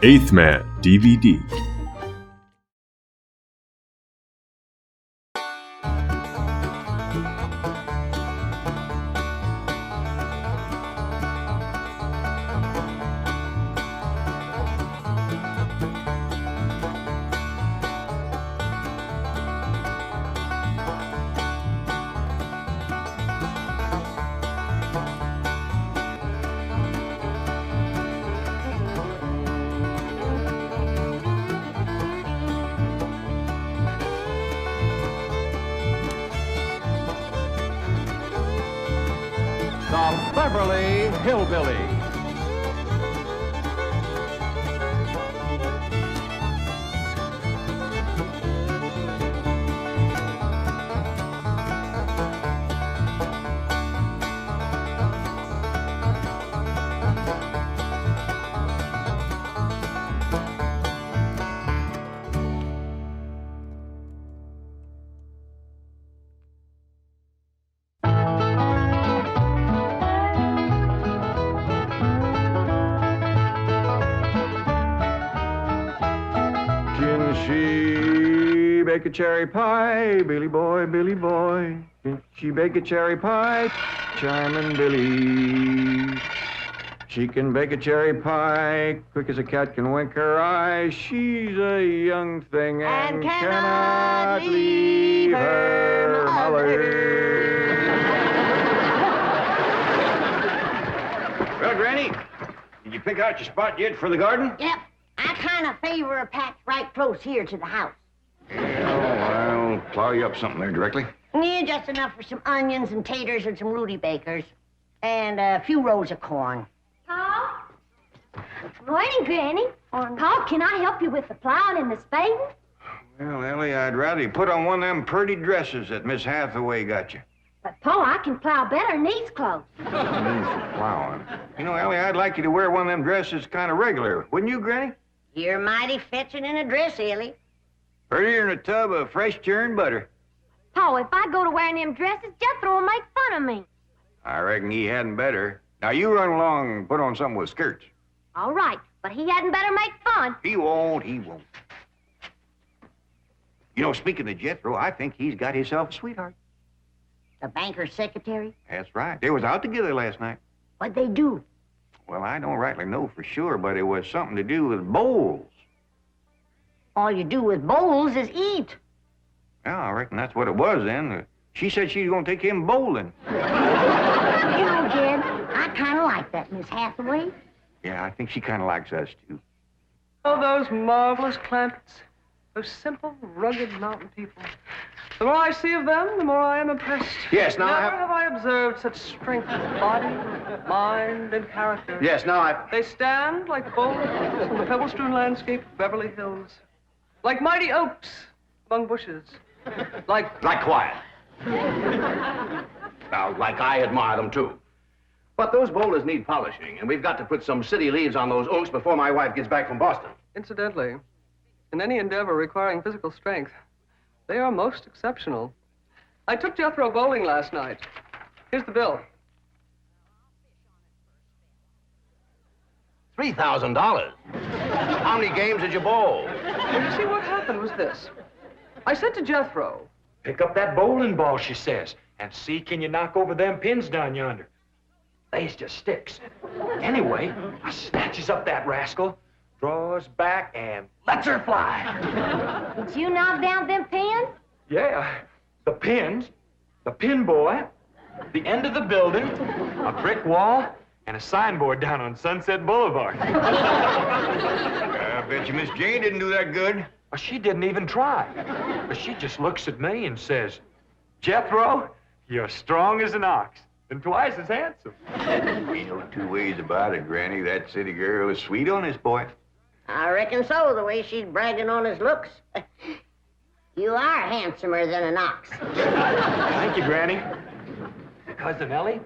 Eighth Man DVD. The Beverly Hillbillies. She bake a cherry pie, Billy boy, Billy boy. She bake a cherry pie, Charmin' Billy. She can bake a cherry pie, quick as a cat can wink her eye. She's a young thing and cannot leave her mother. Well, Granny, did you pick out your spot yet for the garden? Yep. I kind of favor a patch right close here to the house. Well, I'll plow you up something there directly. Yeah, just enough for some onions and taters and some Rudy Bakers. And a few rows of corn. Paul? Morning, Granny. Paul, can I help you with the plowing and the spading? Well, Ellie, I'd rather you put on one of them pretty dresses that Miss Hathaway got you. But, Paul, I can plow better in these clothes. Means for plowing. You know, Ellie, I'd like you to wear one of them dresses kind of regular. Wouldn't you, Granny? You're mighty fetching in a dress, Elly. Prettier than a tub of fresh churned butter. Paul, if I go to wearing them dresses, Jethro will make fun of me. I reckon he hadn't better. Now, you run along and put on something with skirts. All right, but he hadn't better make fun. He won't, he won't. You know, speaking of Jethro, I think he's got himself a sweetheart. The banker's secretary? That's right. They was out together last night. What'd they do? Well, I don't rightly know for sure, but it was something to do with bowls. All you do with bowls is eat. Yeah, I reckon that's what it was then. She said she was going to take him bowling. You know, Jed, I kind of like that Miss Hathaway. Yeah, I think she kind of likes us, too. Oh, those marvelous Clampetts. Those simple, rugged mountain people. The more I see of them, the more I am impressed. Yes, now Never have I observed such strength of body, mind, and character. Yes, now They stand like bold hills in the pebble-strewn landscape of Beverly Hills. Like mighty oaks among bushes. Like quiet. Now, like I admire them, too. But those boulders need polishing, and we've got to put some city leaves on those oaks before my wife gets back from Boston. Incidentally, in any endeavor requiring physical strength, they are most exceptional. I took Jethro bowling last night. Here's the bill. $3,000. How many games did you bowl? Well, you see, what happened was this. I said to Jethro, Pick up that bowling ball, she says, and see can you knock over them pins down yonder. They's just sticks. Anyway, I snatches up that rascal, draws back, and lets her fly. Did you knock down them pins? Yeah, the pins, the pin boy, the end of the building, a brick wall, and a signboard down on Sunset Boulevard. I bet you Miss Jane didn't do that good. Well, she didn't even try. But she just looks at me and says, Jethro, you're strong as an ox and twice as handsome. Ain't no two ways about it, Granny. That city girl is sweet on this boy. I reckon so, the way she's bragging on his looks. You are handsomer than an ox. Thank you, Granny. Cousin Ellie,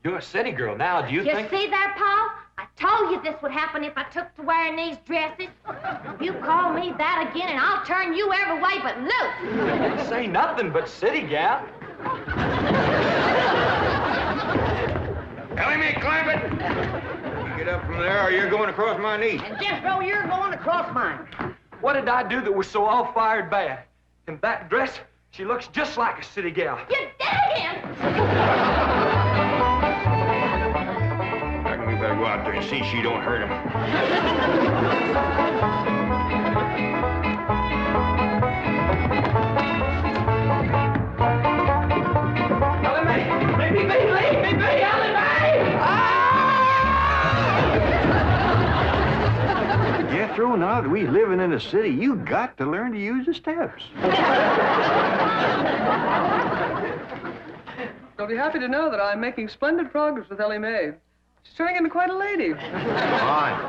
you're a city girl now. Do you You think... see there, Paul? I told you this would happen if I took to wearing these dresses. You call me that again, and I'll turn you every way but loose. Didn't say nothing but city gal. Ellie May, Clampett! Get up from there or you're going across my knee. And Jethro, you're going across mine. What did I do that was so all-fired bad? In that dress, she looks just like a city gal. You did it again! I reckon we better go out there and see she don't hurt him. Ellie May! Ellie May! Jethro, now that we living in the city, you got to learn to use the steps. You'll be happy to know that I'm making splendid progress with Ellie May. She's turning into quite a lady. Fine.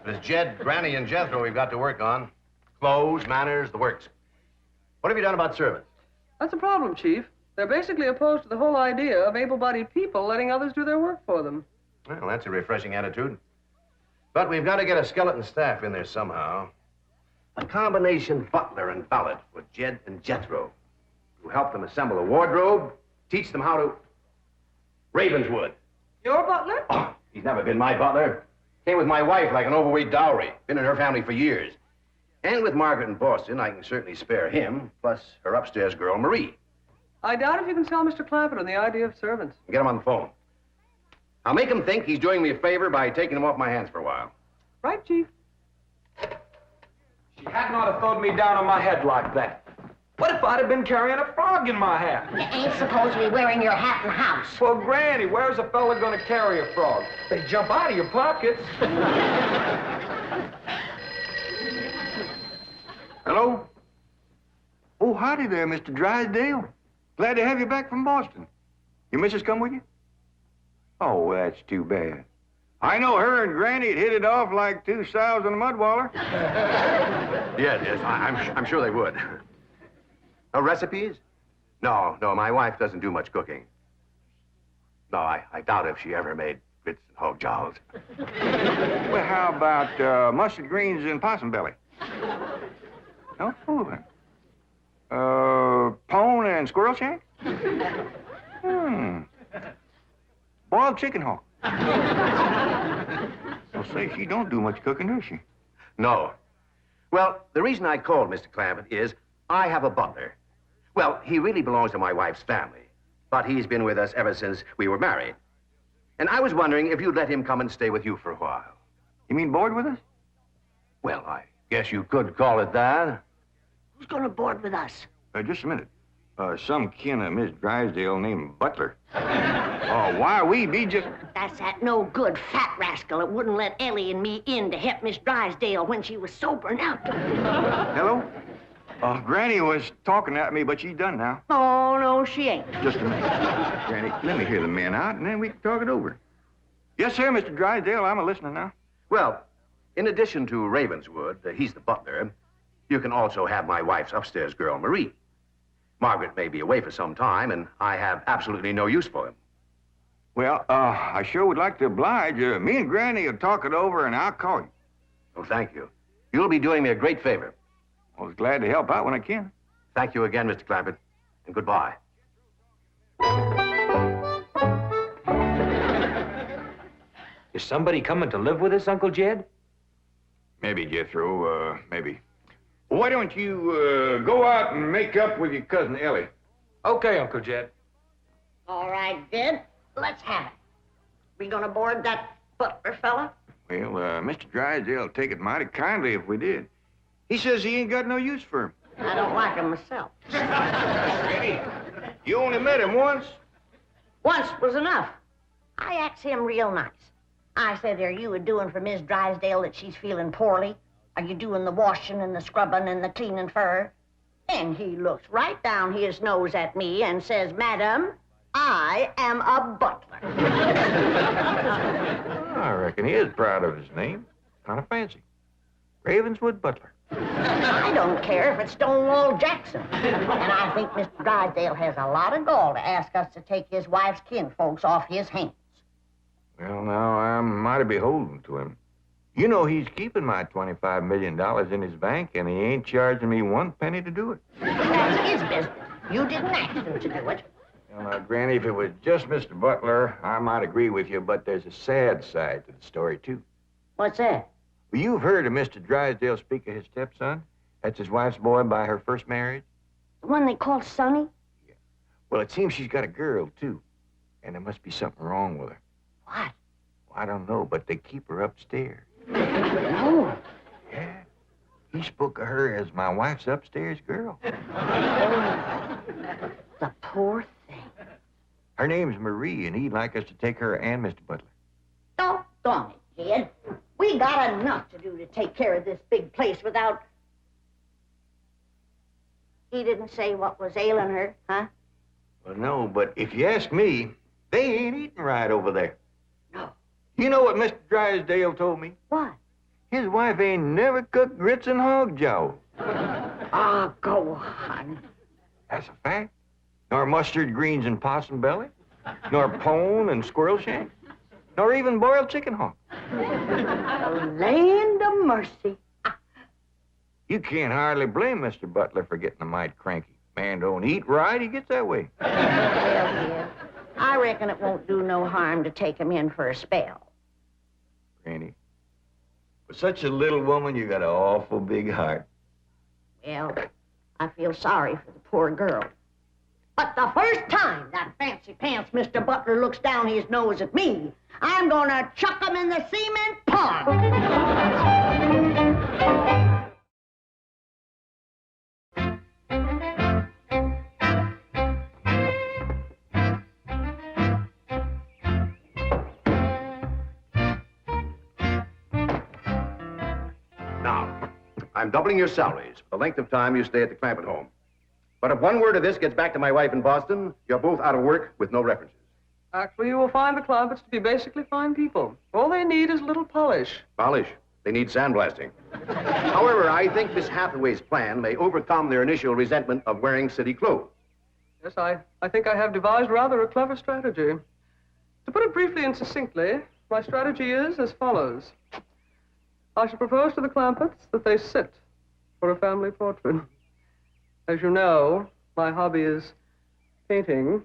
There's Jed, Granny, and Jethro we've got to work on. Clothes, manners, the works. What have you done about servants? That's a problem, Chief. They're basically opposed to the whole idea of able-bodied people letting others do their work for them. Well, that's a refreshing attitude. But we've got to get a skeleton staff in there somehow. A combination butler and valet for Jed and Jethro, who help them assemble a wardrobe, teach them how to... Ravenswood. Your butler? Oh, he's never been my butler. Came with my wife like an overweight dowry. Been in her family for years. And with Margaret in Boston, I can certainly spare him, plus her upstairs girl, Marie. I doubt if you can sell Mr. Clampett on the idea of servants. Get him on the phone. I'll make him think he's doing me a favor by taking him off my hands for a while. Right, Chief? She hadn't ought to thrown me down on my head like that. What if I'd have been carrying a frog in my hat? You ain't supposed to be wearing your hat in the house. Well, Granny, where's a fella gonna carry a frog? They jump out of your pockets. Hello? Oh, howdy there, Mr. Drysdale. Glad to have you back from Boston. Your missus come with you? Oh, that's too bad. I know her and Granny had hit it off like two sows in a mud waller. Yes, I'm sure they would. No recipes? No, my wife doesn't do much cooking. No, I doubt if she ever made grits and hog jowls. Well, how about mustard greens and possum belly? No fooling. Pone and squirrel shank? Boiled chicken hawk. Well, say, she don't do much cooking, does she? No. Well, the reason I called Mr. Clampett is I have a butler. Well, he really belongs to my wife's family, but he's been with us ever since we were married. And I was wondering if you'd let him come and stay with you for a while. You mean board with us? Well, I guess you could call it that. Who's gonna board with us? Just a minute. Some kin of Miss Drysdale named Butler. Why, we'd be just... That's that no good fat rascal that wouldn't let Ellie and me in to help Miss Drysdale when she was sober now. Hello? Granny was talking at me, but she's done now. Oh, no, she ain't. Just a minute. Granny, let me hear the men out, and then we can talk it over. Yes, sir, Mr. Drysdale. I'm a-listening now. Well, in addition to Ravenswood, he's the butler, you can also have my wife's upstairs girl, Marie. Margaret may be away for some time, and I have absolutely no use for him. Well, I sure would like to oblige. Me and Granny will talk it over, and I'll call you. Oh, thank you. You'll be doing me a great favor. I was glad to help out when I can. Thank you again, Mr. Clampett, and goodbye. Is somebody coming to live with us, Uncle Jed? Maybe, Jethro, maybe. Why don't you go out and make up with your cousin Ellie? Okay, Uncle Jed. All right, Jed. Let's have it. We gonna board that butler fella? Well, Mr. Drysdale would take it mighty kindly if we did. He says he ain't got no use for him. I don't like him myself. Granny, you only met him once. Once was enough. I asked him real nice. I said, are you a-doing for Miss Drysdale that she's feeling poorly? Are you doing the washing and the scrubbing and the cleaning for her? And he looks right down his nose at me and says, Madam, I am a butler. I reckon he is proud of his name. Kind of fancy. Ravenswood Butler. I don't care if it's Stonewall Jackson. And I think Mr. Drysdale has a lot of gall to ask us to take his wife's kinfolks off his hands. Well, now, I'm mighty beholden to him. You know he's keeping my $25 million in his bank, and he ain't charging me one penny to do it. That's his business. You didn't ask him to do it. Granny, if it was just Mr. Butler, I might agree with you, but there's a sad side to the story, too. What's that? Well, you've heard of Mr. Drysdale speak of his stepson. That's his wife's boy by her first marriage. The one they call Sonny? Yeah. Well, it seems she's got a girl, too. And there must be something wrong with her. What? Well, I don't know, but they keep her upstairs. No. Yeah. He spoke of her as my wife's upstairs girl. The poor thing. Her name's Marie, and he'd like us to take her and Mr. Butler. Doggone it, kid. We got enough to do to take care of this big place without... He didn't say what was ailing her, huh? Well, no, but if you ask me, they ain't eating right over there. No. You know what Mr. Drysdale told me? What? His wife ain't never cooked grits and hog jaw. Ah, go on. That's a fact. Nor mustard greens and possum belly, nor pone and squirrel shank, nor even boiled chicken hawk. Land of mercy. You can't hardly blame Mr. Butler for getting a mite cranky. Man don't eat right, he gets that way. Well, dear, I reckon it won't do no harm to take him in for a spell. Granny, for such a little woman, you got an awful big heart. Well, I feel sorry for the poor girl. But the first time that fancy pants Mr. Butler looks down his nose at me, I'm gonna chuck him in the cement pond. Now, I'm doubling your salaries for the length of time you stay at the Clampett home. But if one word of this gets back to my wife in Boston, you're both out of work with no references. Actually, you will find the Clampetts to be basically fine people. All they need is a little polish. Polish. They need sandblasting. However, I think Miss Hathaway's plan may overcome their initial resentment of wearing city clothes. Yes, I think I have devised rather a clever strategy. To put it briefly and succinctly, my strategy is as follows. I shall propose to the Clampetts that they sit for a family portrait. As you know, my hobby is painting.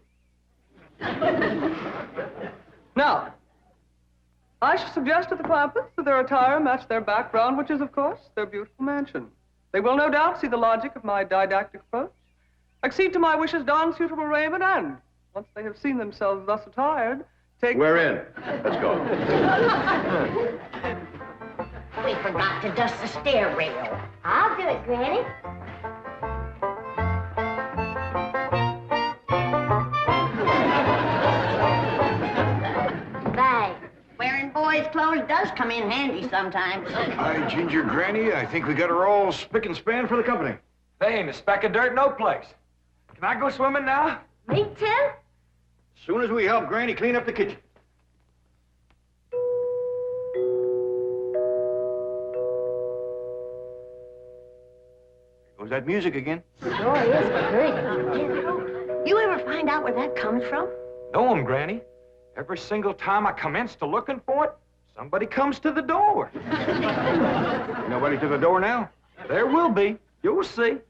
Now, I shall suggest to the Clampetts that their attire match their background, which is, of course, their beautiful mansion. They will no doubt see the logic of my didactic approach, accede to my wishes, don suitable raiment, and, once they have seen themselves thus attired, take... We're in. Let's go. We forgot to dust the stair rail. I'll do it, Granny. Besides, wearing boys' clothes does come in handy sometimes. Hi, Ginger Granny. I think we got her all spick and span for the company. They ain't a speck of dirt no place. Can I go swimming now? Me, Tim? As soon as we help Granny clean up the kitchen. There goes that music again. Sure is pretty. You ever find out where that comes from? Know 'em, Granny. Every single time I commence to looking for it, somebody comes to the door. Nobody to the door now? There will be. You'll see.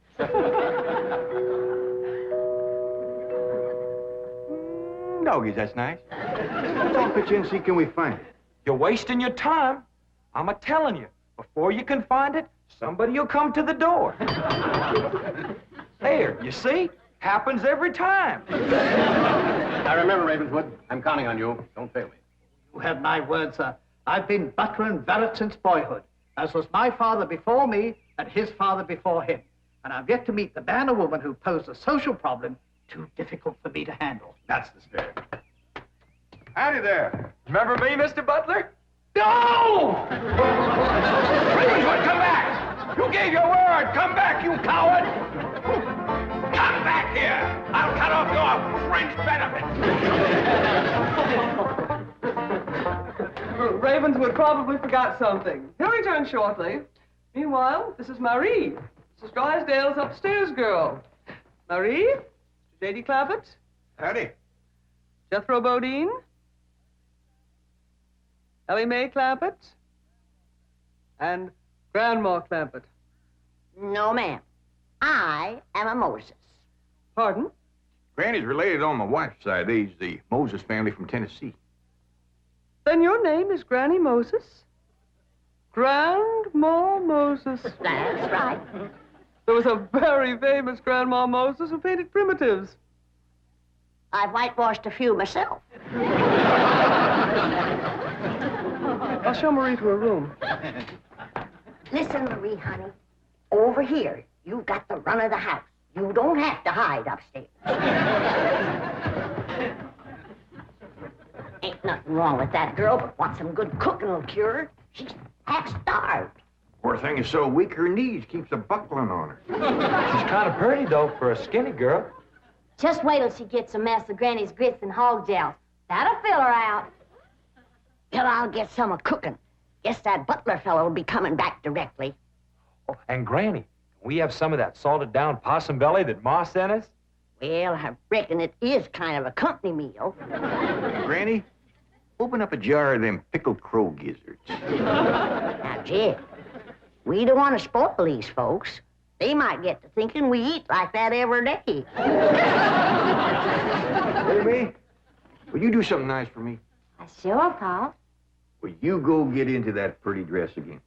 Doggies, that's nice. Let's all pitch in and see can we find it. You're wasting your time. I'm a-telling you, before you can find it, somebody will come to the door. There, you see? Happens every time. Now remember, Ravenswood, I'm counting on you. Don't fail me. You have my word, sir. I've been butler and valet since boyhood, as was my father before me and his father before him. And I've yet to meet the man or woman who posed a social problem too difficult for me to handle. That's the spirit. Howdy there. Remember me, Mr. Butler? No! Ravenswood, come back! You gave your word! Come back, you coward! Come back here! I'll cut off your fringe benefits! Ravenswood probably forgot something. He'll return shortly. Meanwhile, this is Marie. Mrs. Drysdale's upstairs girl. Marie, J.D. Clampett, Howdy. Jethro Bodine, Ellie May Clampett, and Grandma No, ma'am. I am a Moses. Pardon? Granny's related on my wife's side. They's the Moses family from Tennessee. Then your name is Granny Moses? Grandma Moses. That's right. There was a very famous Grandma Moses who painted primitives. I've whitewashed a few myself. I'll show Marie to her room. Listen, Marie, honey. Over here, you've got the run of the house. You don't have to hide upstairs. Ain't nothing wrong with that girl, but what some good cooking will cure her. She's half starved. Poor thing is so weak her knees keeps a buckling on her. She's kind of pretty, though, for a skinny girl. Just wait till she gets a mess of Granny's grits and hog jowls. That'll fill her out. Till I'll get some of cooking. Guess that Butler fellow will be coming back directly. Oh, and Granny, we have some of that salted down possum belly that Ma sent us? Well, I reckon it is kind of a company meal. Granny, open up a jar of them pickled crow gizzards. Now, Jed, we don't want to spoil these folks. They might get to thinking we eat like that every day. Ellie May, will you do something nice for me? Sure, Pa. Will you go get into that pretty dress again?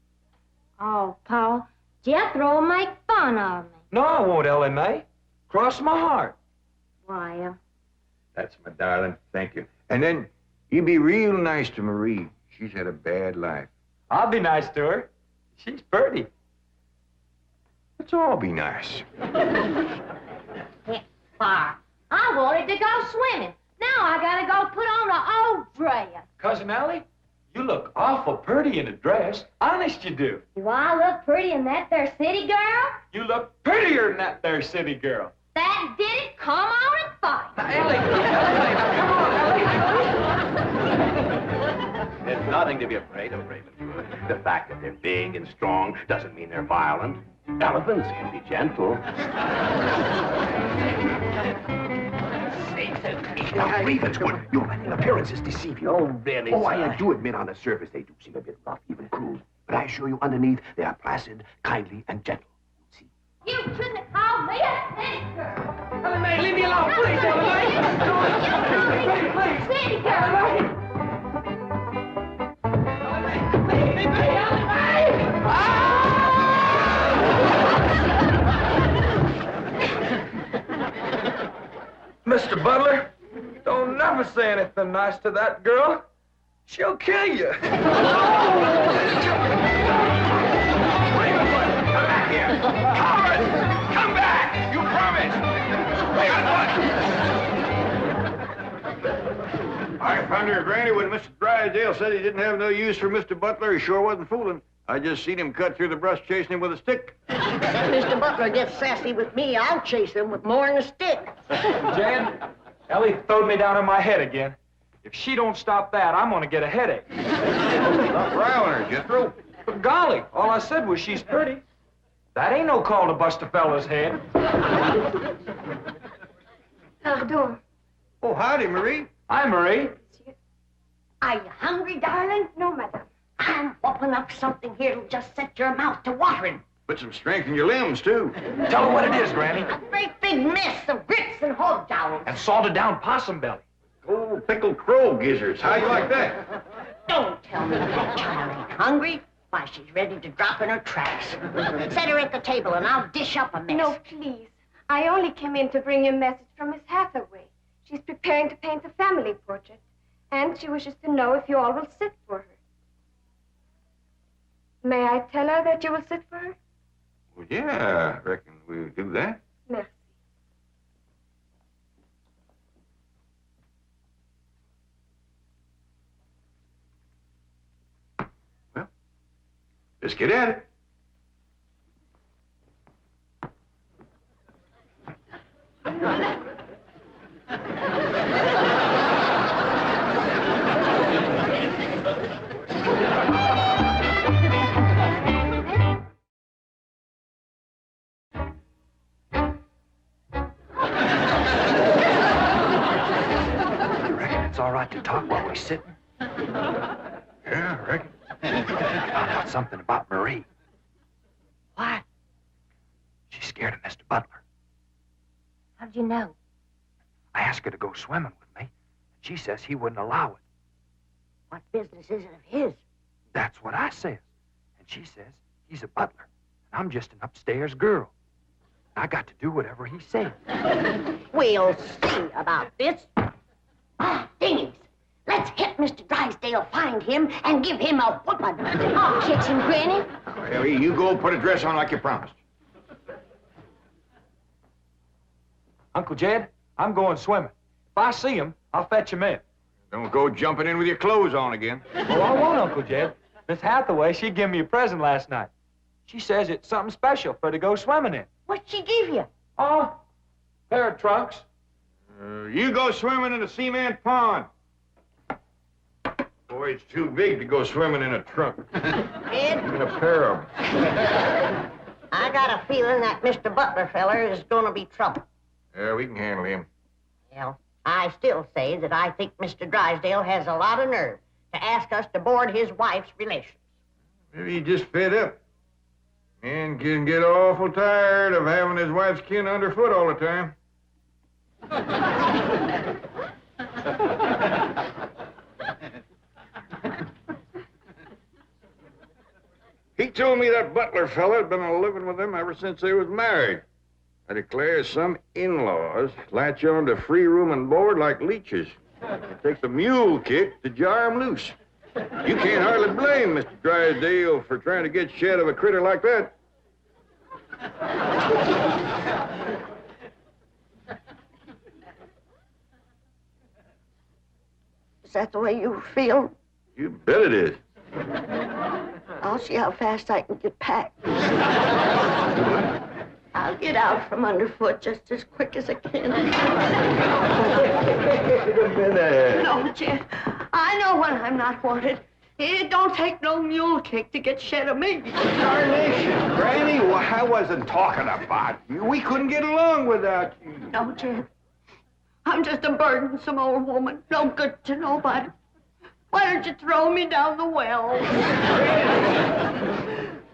Oh, Pa, Jethro will make fun of me. No, I won't, Ellie May. Cross my heart. Why, That's my darling. Thank you. And then you be real nice to Marie. She's had a bad life. I'll be nice to her. She's pretty. Let's all be nice. Pa, I wanted to go swimming. Now I gotta go put on an old dress. Cousin Ellie, you look awful pretty in a dress. Honest you do. Do I look pretty in that there city girl? You look prettier than that there city girl. That did it. Come on and fight. Ellie, come on, Ellie. There's nothing to be afraid of, Raymond. The fact that they're big and strong doesn't mean they're violent. Elephants can be gentle. Now, Ravenswood, your appearances deceive you. Oh, really, Oh, sir? I do admit on the surface they do seem a bit rough, even cruel. But I assure you underneath they are placid, kindly, and gentle. See? You shouldn't have called me a city girl. Ellie May, leave me alone, please, Ellie May. Please, city girl. Mr. Butler, don't never say anything nice to that girl. She'll kill you. Come back here! Coward! Come back! You promised! I found her Granny when Mr. Drysdale said he didn't have no use for Mr. Butler. He sure wasn't fooling. I just seen him cut through the brush chasing him with a stick. If Mr. Butler gets sassy with me, I'll chase him with more than a stick. Jan, Ellie throwed me down on my head again. If she don't stop that, I'm gonna get a headache. Stop riling her, Jethro. But golly, all I said was she's pretty. That ain't no call to bust a fella's head. Pardon. Oh, howdy, Marie. Hi, Marie. Are you hungry, darling? No, madame. I'm whooping up something here that'll just set your mouth to watering. Put some strength in your limbs, too. Tell her what it is, Granny. A great big mess of grits and hog jowls. And salted down possum belly. Oh, pickled crow gizzards. How you like that? Don't tell me that child ain't hungry. Why, she's ready to drop in her tracks. Set her at the table and I'll dish up a mess. No, please. I only came in to bring you a message from Miss Hathaway. She's preparing to paint the family portrait, and she wishes to know if you all will sit for her. May I tell her that you will sit for her? Well, yeah, I reckon we'll do that. Merci. Well, let's get at it. It's all right to talk while we're sitting. Yeah, I reckon. Found out something about Marie. What? She's scared of Mr. Butler. How'd you know? I asked her to go swimming with me, and she says he wouldn't allow it. What business is it of his? That's what I says. And she says he's a butler, and I'm just an upstairs girl. I got to do whatever he says. We'll see about this. Ah, dingies. Let's hit Mr. Drysdale, find him, and give him a whooping. I'll catch him, Granny. Ellie, you go put a dress on like you promised. Uncle Jed, I'm going swimming. If I see him, I'll fetch him in. Don't go jumping in with your clothes on again. Oh, I won't, Uncle Jed. Miss Hathaway, she gave me a present last night. She says it's something special for to go swimming in. What'd she give you? Oh, pair of trunks. You go swimming in the cement pond. Boy, it's too big to go swimming in a trunk. Ed? In a pair of them. I got a feeling that Mr. Butler feller is gonna be trouble. Yeah, we can handle him. Well, I still say that I think Mr. Drysdale has a lot of nerve to ask us to board his wife's relations. Maybe he just fed up. Man can get awful tired of having his wife's kin underfoot all the time. He told me that Butler fella had been living with them ever since they was married. I declare some in-laws latch on to free room and board like leeches. It takes a mule kick to jar 'em loose. You can't hardly blame Mr. Drysdale for trying to get shed of a critter like that. Is that the way you feel? You bet it is. I'll see how fast I can get packed. I'll get out from underfoot just as quick as I can. No, Jed. I know when I'm not wanted. It don't take no mule kick to get shed of me. Darnation, Granny, well, I wasn't talking about you. We couldn't get along without you. No, Jed. I'm just a burdensome old woman, no good to nobody. Why don't you throw me down the well?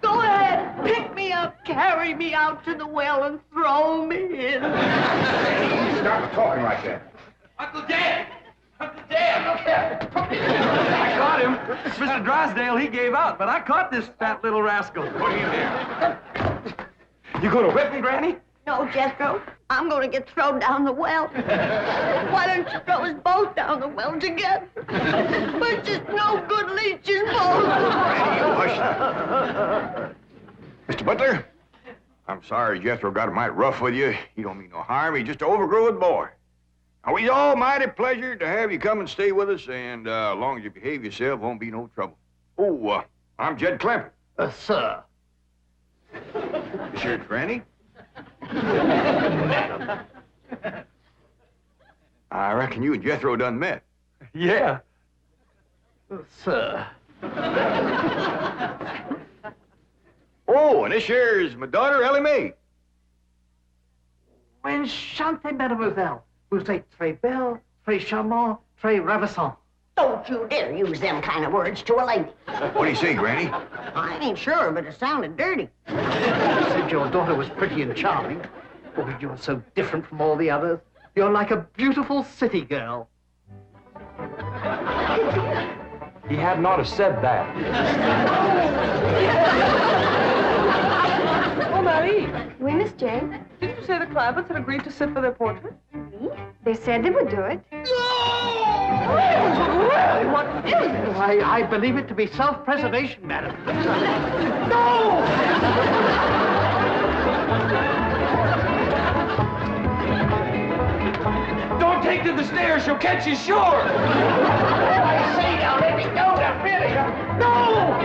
Go ahead, pick me up, carry me out to the well, and throw me in. Stop talking like that. Uncle Jed! Uncle Jed, look here! I caught him. Mr. Drysdale, he gave out, but I caught this fat little rascal. Put him there. You gonna whip me, Granny? No, Jethro. I'm going to get thrown down the well. Why don't you throw us both down the well together? We're just no good leeches, both. Granny, you hush. Mr. Butler, I'm sorry Jethro got mighty rough with you. He don't mean no harm. He's just an overgrown boy. Now, we's all mighty pleasure to have you come and stay with us, and as long as you behave yourself, won't be no trouble. Oh, I'm Jed Clampett. Sir. This here's Granny. I reckon you and Jethro done met. Yeah. Sir. Oh, and this here is my daughter, Ellie May. Enchantée, mademoiselle. Vous êtes très belle, très charmante, très ravissante. Don't you dare use them kind of words to a lady. What do you say, Granny? I ain't sure, but it sounded dirty. You said your daughter was pretty and charming. Oh, you're so different from all the others. You're like a beautiful city girl. He had not have said that. Oh, Marie, Oui, Miss Jane. did you say the Clampetts had agreed to sit for their portrait? Oui? They said they would do it. Really? What is it? I believe it to be self-preservation, madam. No! Don't take to the stairs, she'll catch you sure. I say now, let me go, now, really. No!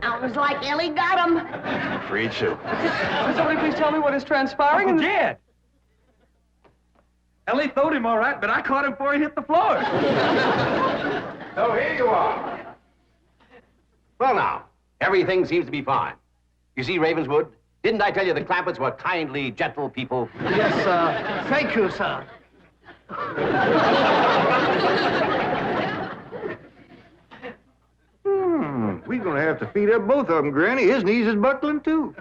Sounds like Elly got him. Afraid so. Will somebody please tell me what is transpiring? Uncle Jed! Ellie throwed him all right, but I caught him before he hit the floor. So here you are. Well, now, everything seems to be fine. You see, Ravenswood, didn't I tell you the Clampetts were kindly, gentle people? Yes, sir. Thank you, sir. We're gonna have to feed up both of them, Granny. His knees is buckling, too.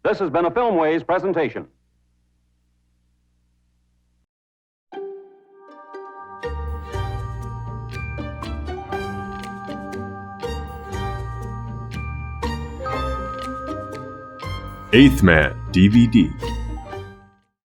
This has been a Filmways presentation. Eighth Man DVD.